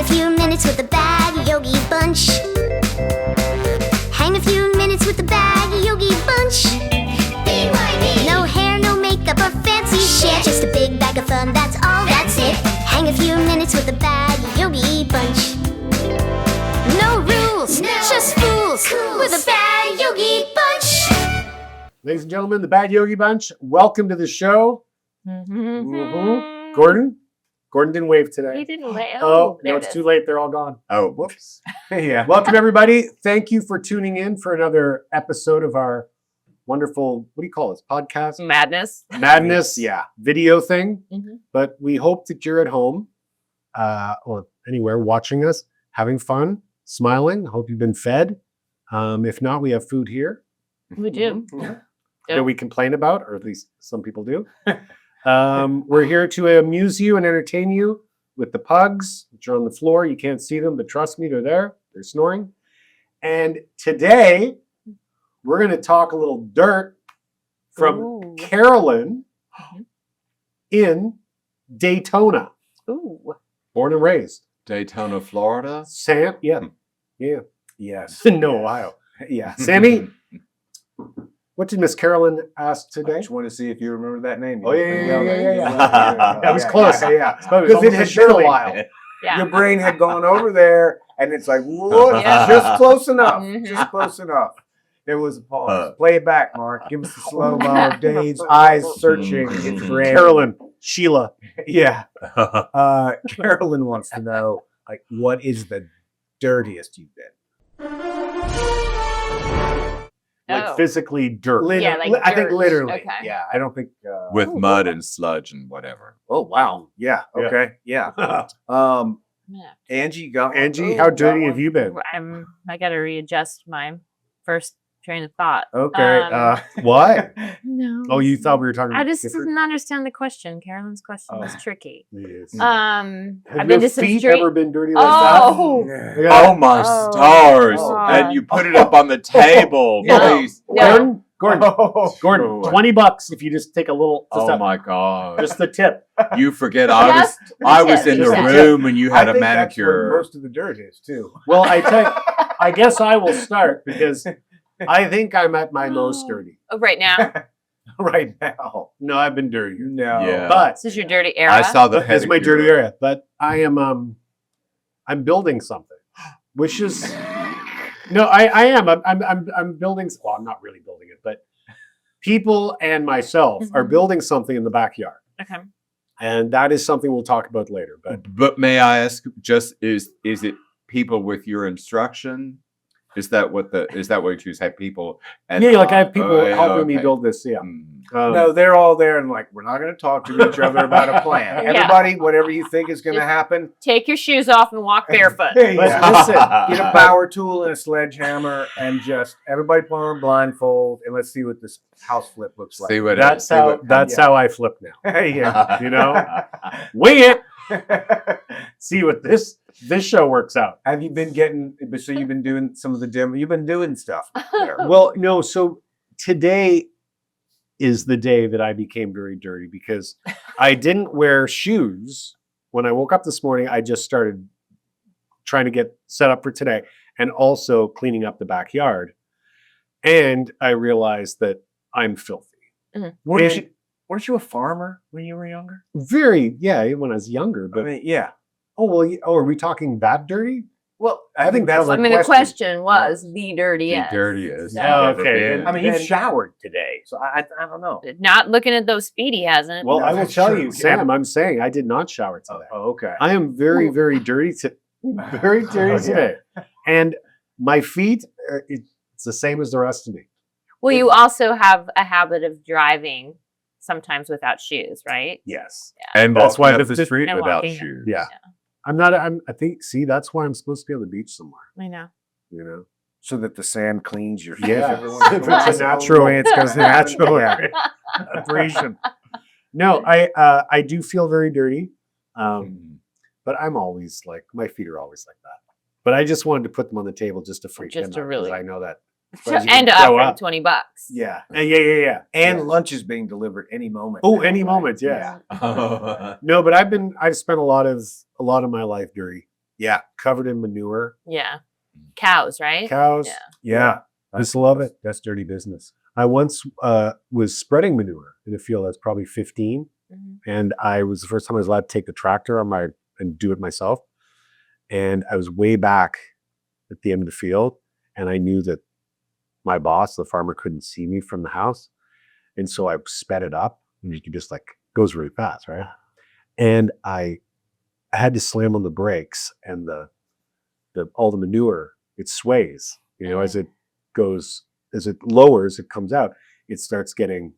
a few minutes with the Bad Yogi Bunch. Hang a few minutes with the Bad Yogi Bunch. BYB. No hair, no makeup or fancy shit. Just a big bag of fun, that's all, that's it. Hang a few minutes with the Bad Yogi Bunch. No rules, just fools with the Bad Yogi Bunch. Ladies and gentlemen, the Bad Yogi Bunch, welcome to the show. Gordon? Gordon didn't wave today. He didn't wave. Oh, no, it's too late. They're all gone. Oh, whoops. Yeah. Welcome, everybody. Thank you for tuning in for another episode of our wonderful, what do you call this, podcast? Madness. Yeah. Video thing. Mm-hmm. But we hope that you're at home or anywhere watching us, having fun, smiling. Hope you've been fed. If not, we have food here. We do. That we complain about, or at least some people do. We're here to amuse you and entertain you with the pugs, which are on the floor. You can't see them, but trust me, they're there. They're snoring. And today, we're going to talk a little dirt from Carolyn in Daytona. Ooh. Born and raised. Daytona, Florida. Sam, yeah. Yes. No, Ohio. Yeah. Sammy, what did Miss Carolyn ask I today? just want to see if you remember that name. Oh, yeah. That was close. Yeah. Because it had been a while. Yeah. Your brain had gone over there, and it's like, what? Yeah. Just close enough. Mhm. Just close enough. There was a pause. Play it back, Mark. Give us the slow-mo. Dave's eyes searching. His brain. Carolyn, Sheila. Yeah. Carolyn wants to know, like, what is the dirtiest you've been? Like physically dirt. Yeah, like I think dirt. literally. Okay. Yeah, I don't think With mud and sludge and whatever. Oh wow. Yeah. Yeah. Okay. Yeah. Yeah. Angie got Angie, Ooh, how got dirty one? have you been? I got to readjust my first train of thought. Okay. Why? No. Oh, you thought we were talking I about just different? didn't understand the question. Carolyn's question was Oh. tricky. Yes. I've Have been your to some feet street. ever been dirty like Oh. Yeah. that? Yeah. Oh my Oh. stars! Oh. And you put it up on the table. No. Please. No. Gordon, Oh. Gordon, $20 if you just take a little, just, Oh my god! just the tip. You forget I was Just in the the tip. room when you had I a think that's where manicure. most of the dirt is too. Well, I guess I will start because I think I'm at my most dirty Oh, right now. Right now. No, I've been dirty, No. Yeah. but This is your dirty era. I saw the it's my pedicure. dirty area. But I am I'm building something, which is no, I am. I'm building. Well, I'm not really building it, but people and myself are Mhm. building something in the backyard, Okay. and that is something we'll talk about later. But May I ask? Just is it people with your instruction? Is that what you choose? Have people? And, yeah, like I have people yeah, helping me okay. build this. Yeah. Mm. No, they're all there and like, we're not going to talk to each other about a plan. Yeah. Everybody, whatever you think is going to Just- happen, Take your shoes off and walk barefoot. But listen, get a power tool and a sledgehammer and just everybody put on a blindfold and let's see what this house flip looks like. See what that's see how what- that's yeah. how I flip now. Yeah. You know, wing it. See what this show works out. Have you been getting? So you've been doing some of the demo. You've been doing stuff there. Well, no. So today is the day that I became very dirty because I didn't wear shoes when I woke up this morning. I just started trying to get set up for today and also cleaning up the backyard. And I realized that I'm filthy. Weren't you a farmer when you were younger? Yeah, when I was younger. But I mean, yeah. oh well. Oh, are we talking that dirty? Well, I think that's I the mean, the question was the The dirtiest. dirtiest. So- I've ever Okay, been. I mean, you've Then- showered today, so I don't know. Not looking at those feet, he hasn't. Well, No, I will that's tell true. you, Yeah. Sam. I'm saying I did not shower today. Oh, okay. I am very, very dirty very dirty Yeah. today, and my feet. It's the same as the rest of me. Well, you also have a habit of driving sometimes without shoes, right? Yes. And That's why walking up the- the street and without walking. shoes. Yeah. I think. See, that's why I'm supposed to be on the beach somewhere. I know. You know. So that the sand cleans your feet. Yeah. every once in a If while. it's a natural, way it's because natural. Yeah. abrasion. No, I do feel very dirty, but I'm always like my feet are always like that. But I just wanted to put them on the table just to freak Just them to out, 'cause really- I know that. So, As you and to grow offer him up. $20. Yeah. Yeah. And Yeah. lunch is being delivered any moment. Oh, any moment, yeah. No, but I've spent a lot of my life dirty. Yeah. covered in manure. Yeah. Cows, right? Cows. Yeah. Yeah. I just love it. That's dirty business. I once was spreading manure in a field. I was probably 15, Mhm. and I was the first time I was allowed to take the tractor on my and do it myself. And I was way back at the end of the field, and I knew that my boss, the farmer, couldn't see me from the house, and so I sped it up, and you can just like goes really fast, right? And I had to slam on the brakes, and the all the manure, it sways, as it goes, as it lowers, it comes out, it starts getting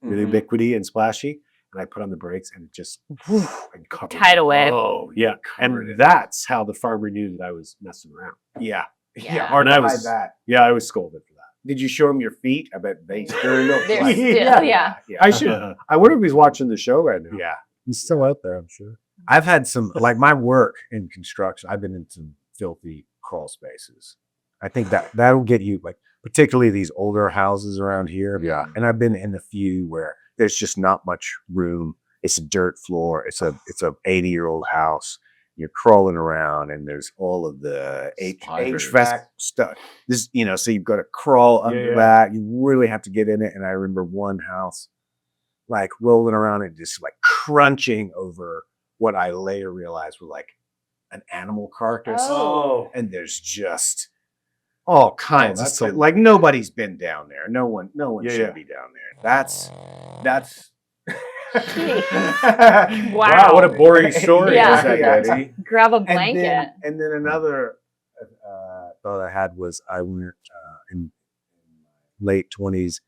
really liquidy and splashy. And I put on the brakes, and it just and covered Tidal it. wave. Oh yeah, Covered and it. that's how the farmer knew that I was messing around. Yeah. Yeah. Hard And to I hide was- that. Yeah, I was scolded for that. Did you show him your feet? I bet they still look They're like still- yeah. I should. I wonder if he's watching the show right now. Yeah. He's still out there, I'm sure. I've had some, like my work in construction, I've been in some filthy crawl spaces. I think that'll get you, like, particularly these older houses around here. Yeah. And I've been in a few where there's just not much room. It's a dirt floor. It's a 80-year-old house. You're crawling around, and there's all of the Spiders. HVAC stuff. This, so you've got to crawl under yeah. that. You really have to get in it. And I remember one house, like rolling around and just like crunching over what I later realized were like an animal carcass. Oh. And there's just all kinds of that's stuff. a- Like nobody's been down there. No one Yeah, should yeah. be down there. That's Wow. What a boring story. Yeah. is that, Yeah. Eddie? Grab a And blanket. then another thought I had was I went in late 20s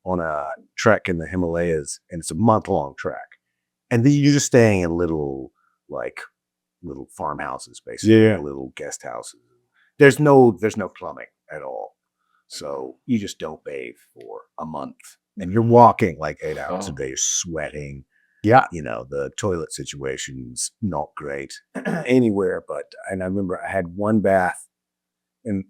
on a trek in the Himalayas, and it's a month-long trek. And then you're just staying in little farmhouses, basically, Yeah. little guest houses. There's no plumbing at all. So you just don't bathe for a month. And you're walking like 8 hours a Oh. day, you're sweating. Yeah. The toilet situation's not great anywhere, and I remember I had one bath in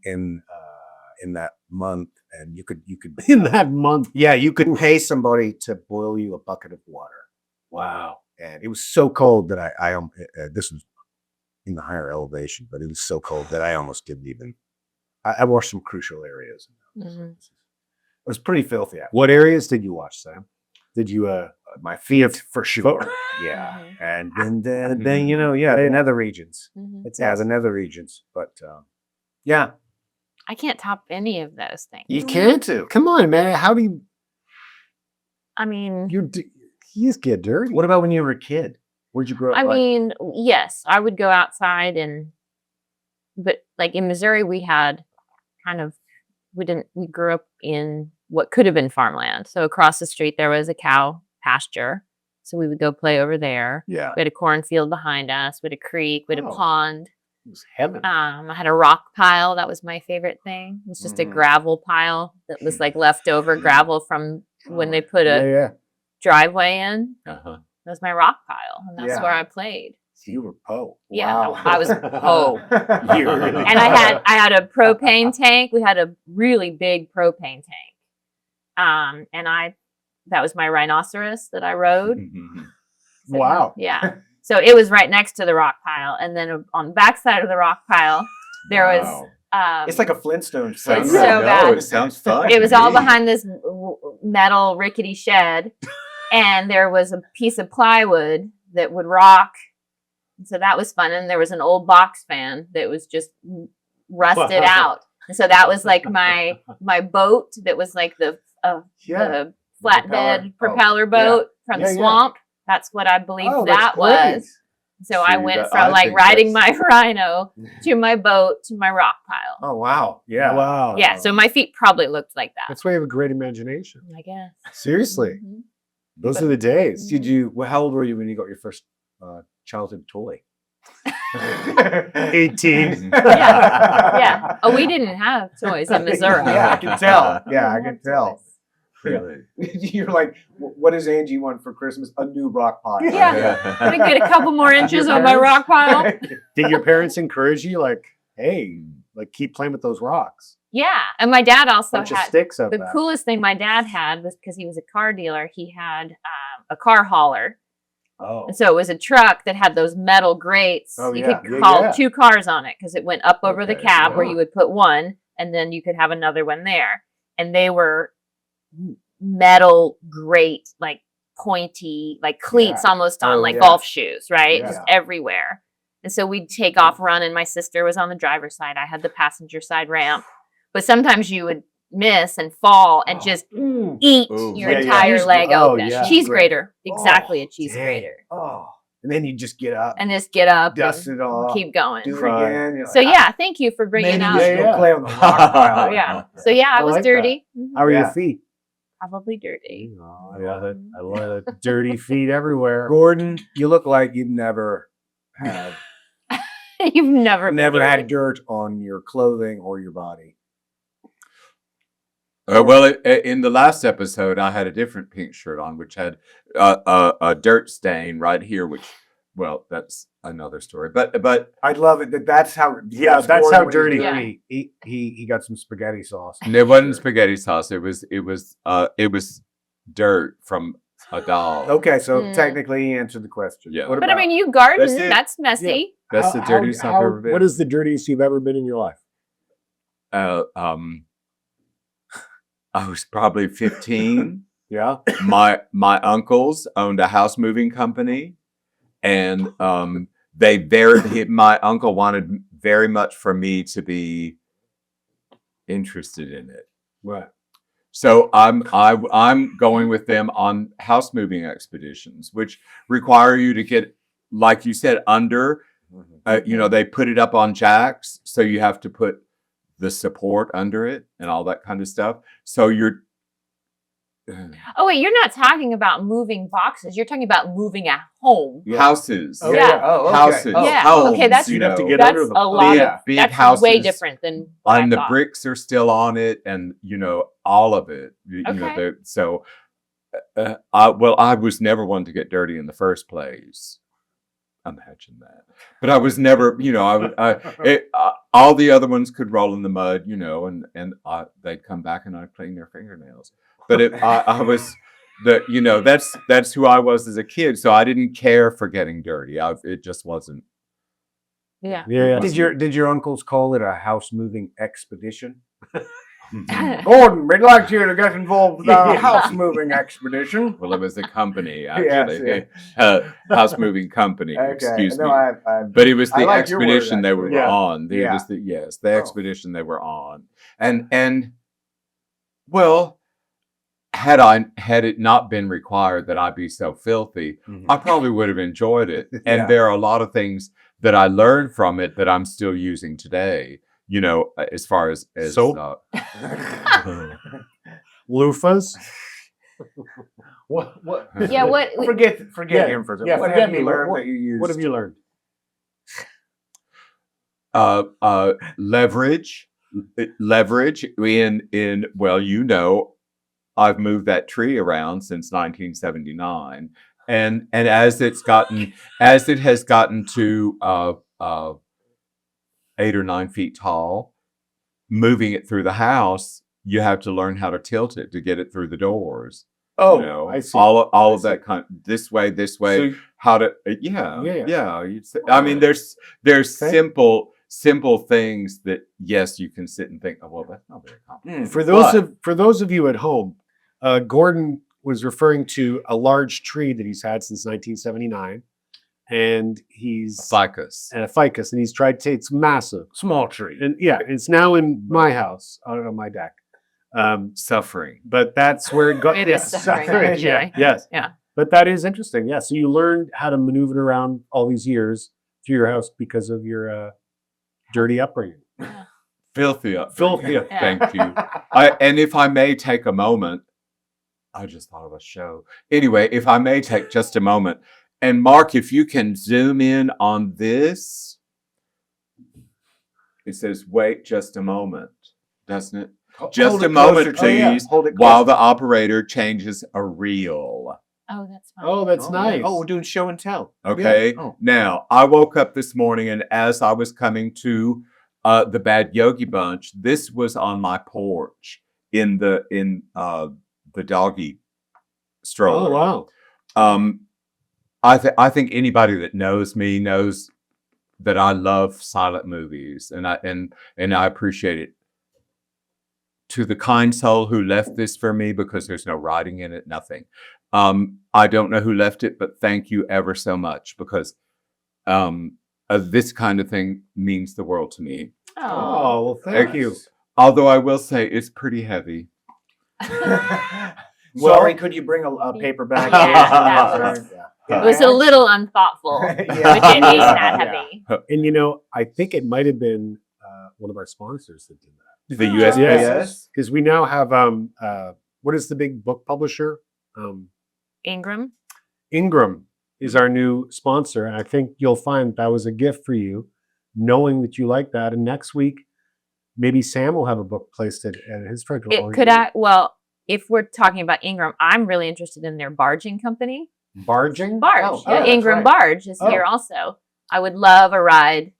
that month, and you could In that month. yeah, you could pay somebody to boil you a bucket of water. Wow. And it was so cold that I this was in the higher elevation, but it was so cold that I almost didn't even. I washed some crucial areas. Mhm. It was pretty filthy. What areas did you watch, Sam? Did you My feet for sure. Fo- Yeah, Mhm. and then the nether regions. Mhm. The nether regions. But yeah, I can't top any of those things. You can't do. Come on, man. How do you I mean, you just get dirty? what about when you were a kid? Where'd you grow up? I mean, yes, I would go outside but like in Missouri, we had we grew up in what could have been farmland. So across the street, there was a cow pasture. So we would go play over there. yeah. We had a cornfield behind us. We had a creek. We had a Oh. pond. It was heaven. I had a rock pile. That was my favorite thing. It was just a Mhm. gravel pile that was like leftover gravel from when they put yeah, a yeah. driveway in. Uh-huh. That was my rock pile, and that's Yeah. where I played. So you were Poe. Yeah, Wow. I was Poe. You were really And I had a propane tank. We had a really big propane tank. That was my rhinoceros that I rode. So, Wow. yeah. So it was right next to the rock pile, and then on the backside of the rock pile, there was. It's like a Flintstone. It's thing. so bad. It sounds fun. It was to all me. behind this metal rickety shed, and there was a piece of plywood that would rock. And so that was fun. And there was an old box fan that was just rusted Wow. out. And so that was like my boat that was like the Yeah. flatbed propeller. propeller boat from Yeah, the yeah. swamp. That's what I believe Oh, that's that great. was. So I See, went that- from I like think riding my that's- rhino to my boat to my rock pile. Oh wow. Yeah. Wow. Yeah, so my feet probably looked like that. That's why you have a great imagination. I guess. Seriously. Mhm. Those are the days. Did you? Well, how old were you when you got your first childhood toy? 18. Yeah. Oh, we didn't have toys in Missouri. Yeah, I can tell. Yeah, I We can had tell. toys. Really? You're like, what does Angie want for Christmas? A new rock pile. Yeah. Can I get a couple more inches Your on my parents? rock pile? Did your parents encourage you, like, hey, like keep playing with those rocks? Yeah. And my dad also Bunch of had sticks out the back. coolest thing my dad had was because he was a car dealer. He had a car hauler, Oh. And so it was a truck that had those metal grates. Oh, You yeah. could Yeah, haul yeah. 2 cars on it because it went up over the Okay, cab where yeah. you would put one and then you could have another one there. And they were metal grate, like pointy, like cleats almost on Oh, like yeah. golf shoes, right? Yeah. Just everywhere. And so we'd take off running. My sister was on the driver's side. I had the passenger side ramp. But sometimes you would miss and fall and just eat Ooh. your Yeah, yeah. entire Cheese- leg oh, open. yeah. Cheese grater. Exactly, a cheese dang. grater. Oh. And then you just get up, And just get up dust and it off, keep going. do it Right. again. You're So like, yeah, thank you for bringing maybe out. we should Yeah. go play on the rock pile. Oh, yeah. So yeah, I I was like that. dirty. Mhm. How are Yeah. your feet? Probably dirty. Oh, I love the dirty feet everywhere. Gordon, you look like you've never had You've never been had dirty. dirt on your clothing or your body. Well, in the last episode, I had a different pink shirt on, which had a dirt stain right here. Which, well, that's another story. But I love it. That's how. Yeah, that's how dirty Yeah. He got some spaghetti sauce. it wasn't spaghetti sauce. It was dirt from a dog. Okay, so Mm. technically he answered the question. Yeah. What But I about- mean, you garden. That's it. That's messy. That's the dirtiest I've ever been. What is the dirtiest you've ever been in your life? I was probably 15. Yeah. My uncles owned a house moving company, and my uncle wanted very much for me to be interested in it. What? So I'm going with them on house moving expeditions, which require you to get, like you said, under. They put it up on jacks, so you have to put the support under it and all that kind of stuff. So you're. Oh wait, you're not talking about moving boxes. You're talking about moving a home. Houses. Oh, Yeah. Oh, okay. Houses. Oh. Yeah. Homes, Okay, that's- You'd have to get That's under them. a lot Big- of. big That's way houses. different than. What And I the thought. bricks are still on it, and all of it. Okay. So, I was never one to get dirty in the first place. Imagine that. But I was never, all the other ones could roll in the mud, and they'd come back and I'd clean their fingernails. But I was that's who I was as a kid. So I didn't care for getting dirty. It just wasn't. Yeah. Yeah. Did your uncles call it a house moving expedition? Gordon, we'd like you to get involved with our house moving expedition. Well, it was a company, Yes, actually. House moving company, excuse me. But it was I the like your word, expedition they were actually. Yeah. on. It Yeah. was the Oh. expedition they were on. And well, had it not been required that I be so filthy, I probably would have enjoyed it. And Yeah. there are a lot of things that I learned from it that I'm still using today. As far as Soap? Loofahs. What? Yeah. What? Forget Yeah, him for a second. yeah, What forget have you me. learned What- that you used? What have you learned? Leverage in I've moved that tree around since 1979, and as it has gotten to 8 or 9 feet tall, moving it through the house, you have to learn how to tilt it to get it through the doors. Oh, I see. all I of that kind. This way, So- how to Yeah. I mean, there's Okay. simple things that yes, you can sit and think, oh well, that's not very complicated. For those of you at home, Gordon was referring to a large tree that he's had since 1979, and he's Ficus. and a ficus, and he's tried to. It's massive, Small tree. and yeah, it's now in my house out on my deck. Suffering. But that's where it got. It is suffering, actually. Yes. Yeah. But that is interesting. Yeah. So you learned how to maneuver around all these years through your house because of your dirty upbringing. Filthy up. Filthy. Yeah. Thank you. And if I may take a moment, I just thought of a show. Anyway, if I may take just a moment, and Mark, if you can zoom in on this, it says, wait just a moment, doesn't it? Just Hold a it moment, closer to you. please, Hold it while closer. the operator changes a reel. Oh, that's fine. Oh, that's nice. Oh, we're doing show and tell. Okay. Yeah. Oh. Now, I woke up this morning, and as I was coming to the Bad Yogi Bunch, this was on my porch in the doggy stroller. Oh, wow. I think anybody that knows me knows that I love silent movies, and I appreciate it. To the kind soul who left this for me, because there's no writing in it, nothing. I don't know who left it, but thank you ever so much, because this kind of thing means the world to me. Oh, well, thank you. Although I will say it's pretty heavy. Sorry, could you bring a paperback? Yeah, Yeah. It was a little unthoughtful, Yeah. which it is that Yeah. heavy. And you know, I think it might have been one of our sponsors that did that. The USPS. Yes, because we now have what is the big book publisher? Ingram. Ingram is our new sponsor, and I think you'll find that was a gift for you, knowing that you like that. And next week, maybe Sam will have a book placed at his front door. It could act well. If we're talking about Ingram, I'm really interested in their barging company. Barging? Barge. Oh, Yeah, that's Ingram right. Barge is Oh. here also. I would love a ride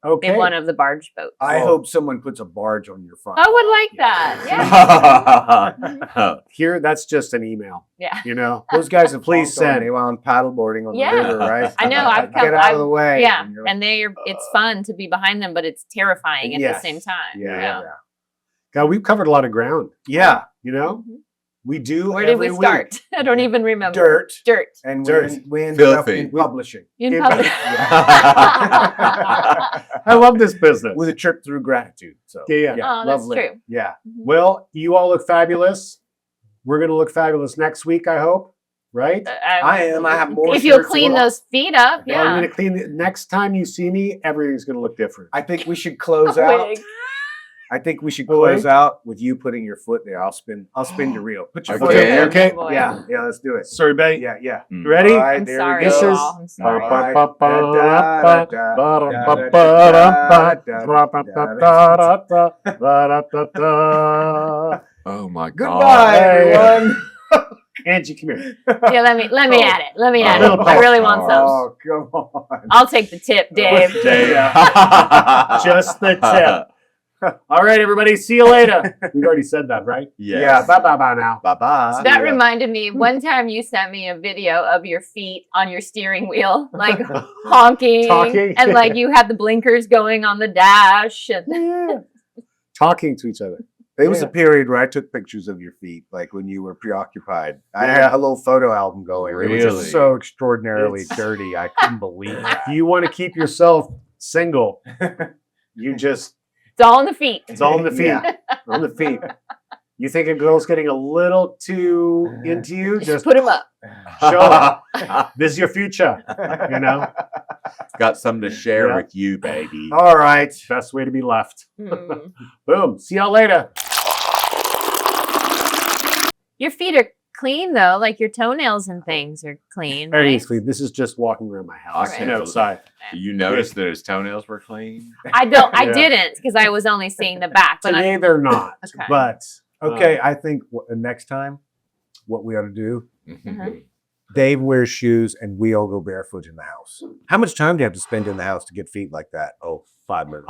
Okay. in one of the barge boats. I hope someone puts a barge on your front. I would lawn. like that. Yeah. Here, that's just an email. Yeah. You know, Those guys have Please please send. send. They were on paddleboarding on Yeah. the river, right? I know, I've Get come- out I've- of the way. Yeah. And you're like, And it's fun to be behind them, but it's terrifying at Yes. the same time. yeah. God, we've covered a lot of ground. Yeah. You know, Mhm. we do. Where did we every week. start? I don't even remember. Dirt. Dirt. And Dirt. we ended up Filthy. in publishing. In Yeah. public. I love this business. With a trip through gratitude. So Yeah. Oh, that's lovely. true. Yeah. Well, you all look fabulous. We're going to look fabulous next week, I hope. Right? I am. I have more If you'll shirts clean on. those feet up, Well, I'm yeah. going to clean it. Next time you see me, everything's going to look different. I think we should close out. Wig. I think we should Oh, wait. close out with you putting your foot there. I'll spin your reel. Put your foot Okay. there. Okay. Boy. Yeah. Yeah. Let's do it. Sorry, babe. Yeah. Yeah. Mm. You ready? All right, I'm there sorry. we go. This is- y'all. I'm sorry. Oh my God. Goodbye, everyone. Angie, come here. Yeah, let me add it. Let me add little it. I really want some. Oh, come on. I'll take the tip, Dave. Just the tip. All right, everybody. See you later. We've already said that, right? Yes. Bye now. Bye-bye. That reminded me, one time you sent me a video of your feet on your steering wheel, like honking, Talking. and like you had the blinkers going on the dash. And Talking to each other. There was Yeah. a period where I took pictures of your feet, like when you were preoccupied. I had a little photo album going. It was Really? just so extraordinarily It's- dirty. I couldn't believe it. If you want to keep yourself single, you just, it's all in the feet. it's all in the feet. Yeah. On the feet. You think a girl's getting a little too into you? Just Put them up. show them. This is your future. You know? Got something to share Yeah. with you, baby. All right. Best way to be left. Hmm. Boom. See y'all later. Your feet are clean though, like your toenails and things are clean. Very right? easily. This is just walking around my house Right. and outside. You noticed that his toenails were clean? I Yeah. didn't because I was only seeing the back. But Today they're not. Okay. But Okay, I think next time, what we ought to do, Mhm. Dave wears shoes and we all go barefoot in the house. How much time do you have to spend in the house to get feet like that? Oh, 5 minutes.